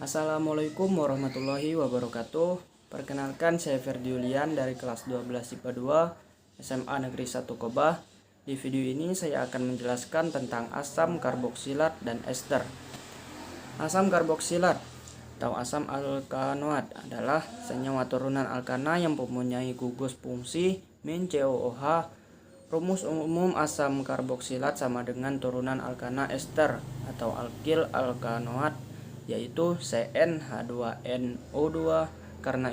Assalamualaikum warahmatullahi wabarakatuh. Perkenalkan, saya Ferdi Julian dari kelas 12 IPA 2 SMA Negeri 1 Kobah. Di video ini saya akan menjelaskan tentang asam karboksilat dan ester. Asam karboksilat atau asam alkanoat adalah senyawa turunan alkana yang mempunyai gugus fungsi min-COOH. Rumus umum asam karboksilat sama dengan turunan alkana ester atau alkil alkanoat, yaitu CnH2nO2. Karena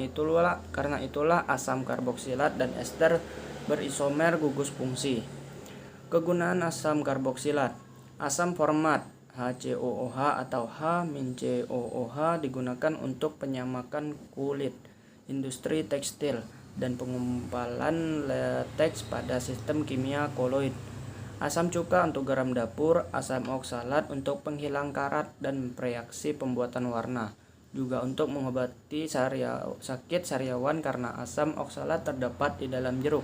itulah asam karboksilat dan ester berisomer gugus fungsi. Kegunaan asam karboksilat. Asam format HCOOH atau H-COOH digunakan untuk penyamakan kulit, industri tekstil, dan pengumpalan lateks pada sistem kimia koloid. Asam cuka untuk garam dapur, asam oksalat untuk penghilang karat dan reaksi pembuatan warna, juga untuk mengobati sakit sariawan karena asam oksalat terdapat di dalam jeruk.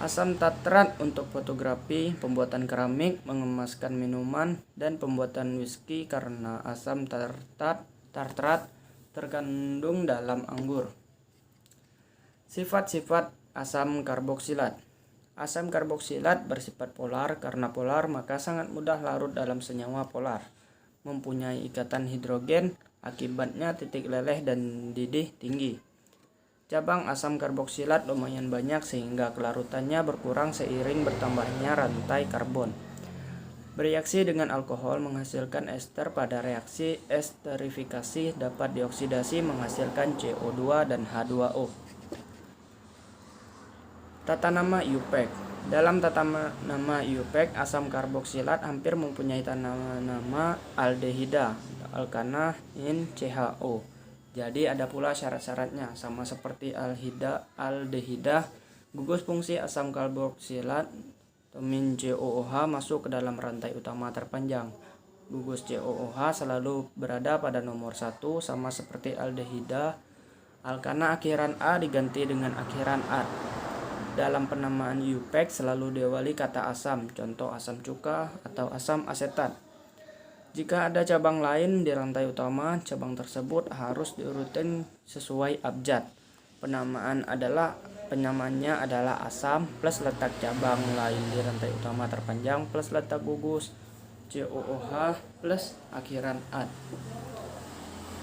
Asam tartrat untuk fotografi, pembuatan keramik, mengemaskan minuman, dan pembuatan whisky karena asam tartrat terkandung dalam anggur. Sifat-sifat asam karboksilat. Asam karboksilat bersifat polar. Karena polar, maka sangat mudah larut dalam senyawa polar. Mempunyai ikatan hidrogen, akibatnya titik leleh dan didih tinggi. Cabang asam karboksilat lumayan banyak sehingga kelarutannya berkurang seiring bertambahnya rantai karbon. Bereaksi dengan alkohol menghasilkan ester. Pada reaksi esterifikasi dapat dioksidasi menghasilkan CO2 dan H2O. Tata nama IUPAC. Dalam tata nama IUPAC, asam karboksilat hampir mempunyai tata nama aldehida, alkana in CHO. Jadi ada pula syarat-syaratnya, sama seperti aldehida. Gugus fungsi asam karboksilat min COOH masuk ke dalam rantai utama terpanjang. Gugus COOH selalu berada pada nomor 1, sama seperti aldehida. Alkana akhiran A diganti dengan akhiran A. Dalam penamaan IUPAC selalu diawali kata asam, contoh asam cuka atau asam asetat. Jika ada cabang lain di rantai utama, cabang tersebut harus diurutin sesuai abjad. Penyamaannya adalah asam plus letak cabang lain di rantai utama terpanjang plus letak gugus COOH plus akhiran ad.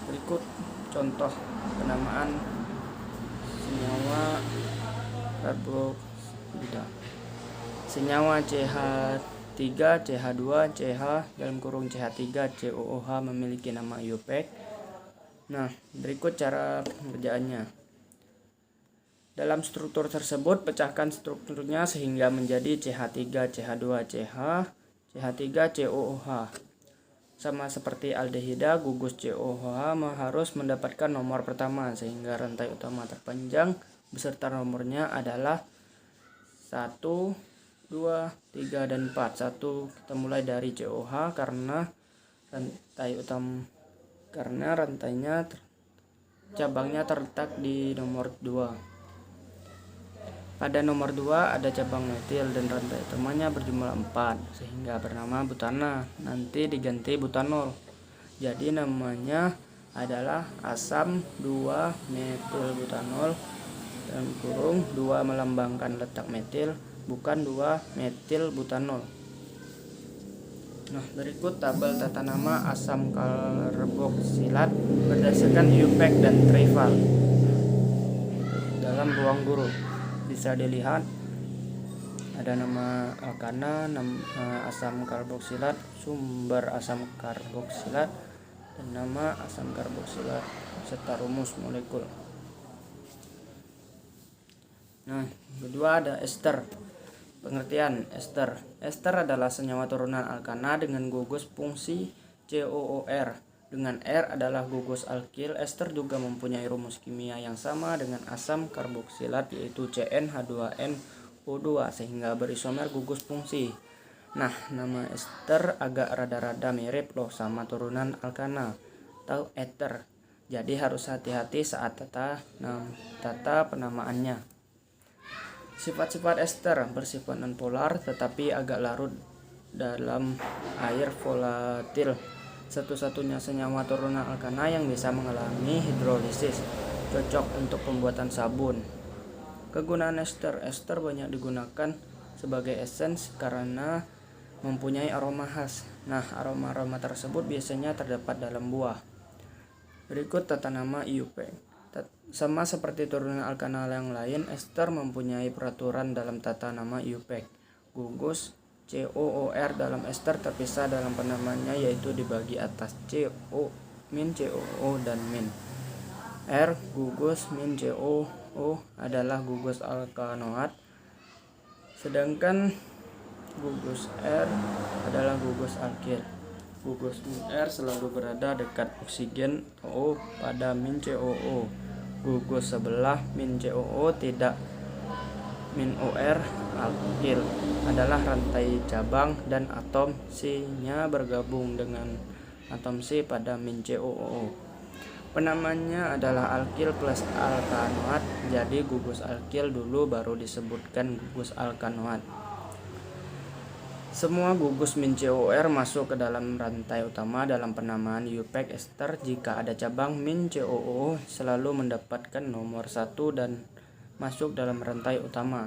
Berikut contoh penamaan senyawa karboksila. Senyawa CH3, CH2, CH dalam kurung CH3, COOH memiliki nama IUPAC. Nah, berikut cara pengerjaannya. Dalam struktur tersebut, pecahkan strukturnya sehingga menjadi CH3, CH2, CH, CH3, COOH. Sama seperti aldehida, gugus COOH harus mendapatkan nomor pertama sehingga rantai utama terpanjang beserta nomornya adalah 1, 2, 3, dan 4. 1 kita mulai dari COOH karena rantainya cabangnya terletak di nomor 2. Pada nomor 2 ada cabang metil dan rantai utamanya berjumlah 4 sehingga bernama butana, nanti diganti butanol. Jadi namanya adalah asam 2-metil butanol dalam kurung 2 melambangkan letak metil, bukan 2-metil butanol. Nah, berikut tabel tata nama asam karboksilat berdasarkan IUPAC dan Trifal dalam ruang guru. Bisa dilihat ada nama alkana, nama asam karboksilat, sumber asam karboksilat, dan nama asam karboksilat serta rumus molekul. Nah, kedua ada ester. Pengertian ester. Ester adalah senyawa turunan alkana dengan gugus fungsi COOR. Dengan R adalah gugus alkil. Ester juga mempunyai rumus kimia yang sama dengan asam karboksilat, yaitu CnH2nO2 sehingga berisomer gugus fungsi. Nah, nama ester agak rada-rada mirip loh sama turunan alkana atau ether. Jadi harus hati-hati saat tata penamaannya. Sifat-sifat ester bersifat nonpolar tetapi agak larut dalam air volatil. satu-satunya senyawa turunan alkana yang bisa mengalami hidrolisis, cocok untuk pembuatan sabun. Kegunaan ester banyak digunakan sebagai esens karena mempunyai aroma khas. Nah, aroma-aroma tersebut biasanya terdapat dalam buah. Berikut tata nama IUPAC. Sama seperti turunan alkana yang lain, ester mempunyai peraturan dalam tata nama IUPAC. Gugus COOR dalam ester terpisah dalam penamaannya, yaitu dibagi atas CO, min COO dan min. R gugus min COO adalah gugus alkanoat, sedangkan gugus R adalah gugus alkil. Gugus min R selalu berada dekat oksigen O pada min COO. Gugus sebelah min COO tidak. Min OR alkil adalah rantai cabang dan atom C-nya bergabung dengan atom C pada min COO. Penamanya adalah alkil plus alkanoat, jadi gugus alkil dulu baru disebutkan gugus alkanoat. Semua gugus min COR masuk ke dalam rantai utama dalam penamaan IUPAC ester. Jika ada cabang min COO selalu mendapatkan nomor 1 dan masuk dalam rantai utama.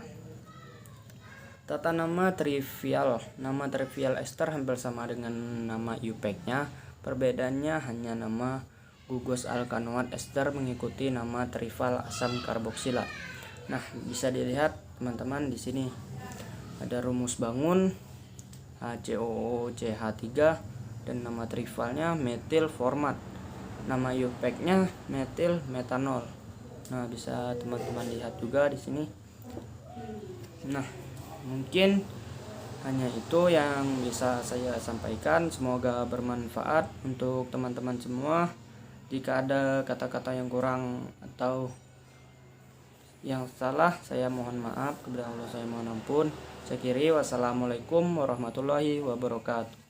Tata nama trivial. Nama trivial ester hampir sama dengan nama IUPAC-nya. Perbedaannya hanya nama gugus alkanoat ester mengikuti nama trivial asam karboksila. Nah, bisa dilihat teman-teman di sini ada rumus bangun HCOOCH3 dan nama trivialnya metil format. Nama IUPAC-nya metil metanol. Nah, bisa teman-teman lihat juga di sini. Nah, mungkin hanya itu yang bisa saya sampaikan. Semoga bermanfaat untuk teman-teman semua. Jika ada kata-kata yang kurang atau yang salah, saya mohon maaf. Kepada Allah saya mohon ampun. Saya akhiri, wassalamualaikum warahmatullahi wabarakatuh.